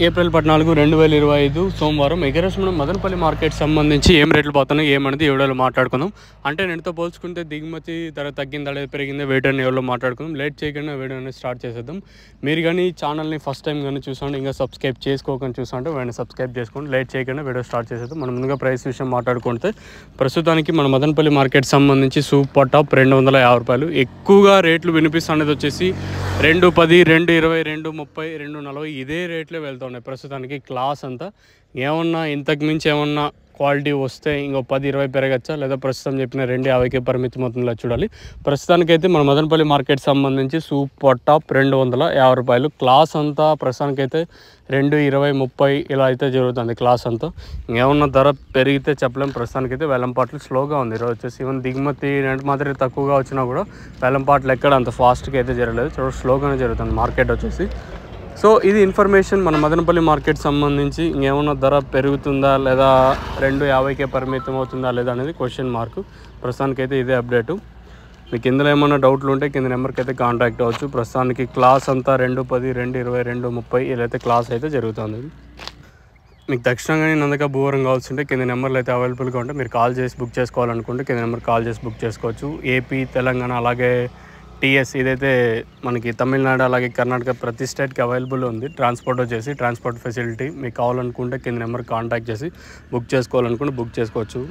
April 14, 2025 సోమవారం ఈరోజు మనం మదనపల్లి మార్కెట్ సంబంధించి ఏం రేట్లు పోతున్నాయి ఏమనేది ఈ వీడియోలో మాట్లాడుకుందాం. అంటే నేనుతో పోల్చుకుంటే దిగుమతి ధర తగ్గిందా లేదా పెరిగిందా వేట్ అని ఎవరో మాట్లాడుకుందాం. లేట్ చేయకుండా వీడియో అనేది స్టార్ట్ చేసేద్దాం. మీరు కానీ ఛానల్ని ఫస్ట్ టైం కానీ చూసాంటే ఇంకా సబ్స్క్రైబ్ చేసుకోకుండా చూసాంటే వెంటనే సబ్స్క్రైబ్ చేసుకోండి. లేట్ చేయకుండా వీడియో స్టార్ట్ చేసేద్దాం. మనం ముందుగా ప్రైస్ విషయం మాట్లాడుకుంటే ప్రస్తుతానికి మన మదనపల్లి మార్కెట్ సంబంధించి సూపర్ టాప్ 250 రూపాయలు. ఎక్కువగా రేట్లు వినిపిస్తున్నది వచ్చేసి 210, 220, 230, 240 ఇదే రేట్లే వెళ్తున్నాయి ప్రస్తుతానికి. క్లాస్ అంతా ఏమన్నా ఇంతకు మించి ఏమన్నా క్వాలిటీ వస్తే ఇంకో 10-20 పెరగచ్చా లేదా ప్రస్తుతం చెప్పిన 250కే పరిమితం అవుతుందో చూడాలి. ప్రస్తుతానికైతే మన మదనపల్లి మార్కెట్ సంబంధించి సూపర్ టాప్ 250 రూపాయలు. క్లాస్ అంతా ప్రస్తుతానికైతే 220, 30 ఇలా అయితే జరుగుతుంది క్లాస్ అంతా. ఇంకేమన్నా ధర పెరిగితే చెప్పలేం. ప్రస్తుతానికైతే వేలంపాట్లు స్లోగా ఉంది. ఈరోజు వచ్చేసి ఈవెన్ దిగుమతి మాదిరి తక్కువగా వచ్చినా కూడా వేలంపాట్లు ఎక్కడ అంత ఫాస్ట్గా అయితే జరగలేదు, చాలా స్లోగానే జరుగుతుంది మార్కెట్ వచ్చేసి. సో ఇది ఇన్ఫర్మేషన్ మన మదనపల్లి మార్కెట్ సంబంధించి. ఇంకేమన్నా ధర పెరుగుతుందా లేదా 250కే పరిమితం అవుతుందా లేదా అనేది క్వశ్చన్ మార్క్. ప్రస్తుతానికైతే ఇదే అప్డేటు. మీకు ఇందులో ఏమైనా డౌట్లు ఉంటే కింద నెంబర్కి అయితే కాంటాక్ట్ అవ్వచ్చు. ప్రస్తుతానికి క్లాస్ అంతా 210, 220, 230 ఇలా అయితే క్లాస్ అయితే జరుగుతుంది. మీకు దక్షిణంగా నందక భూవరం కావాల్సి ఉంటే కింద నెంబర్లు అయితే అవైలబుల్గా ఉంటే మీరు కాల్ చేసి బుక్ చేసుకోవాలనుకుంటే కింద నెంబర్ కాల్ చేసి బుక్ చేసుకోవచ్చు. ఏపీ, తెలంగాణ అలాగే టీఎస్ ఇదైతే మనకి తమిళనాడు అలాగే కర్ణాటక ప్రతి స్టేట్కి అవైలబుల్ ఉంది. ట్రాన్స్పోర్ట్ వచ్చేసి ట్రాన్స్పోర్ట్ ఫెసిలిటీ మీకు కావాలనుకుంటే కింద నెంబర్ కాంటాక్ట్ చేసి బుక్ చేసుకోవాలనుకుంటే బుక్ చేసుకోవచ్చు.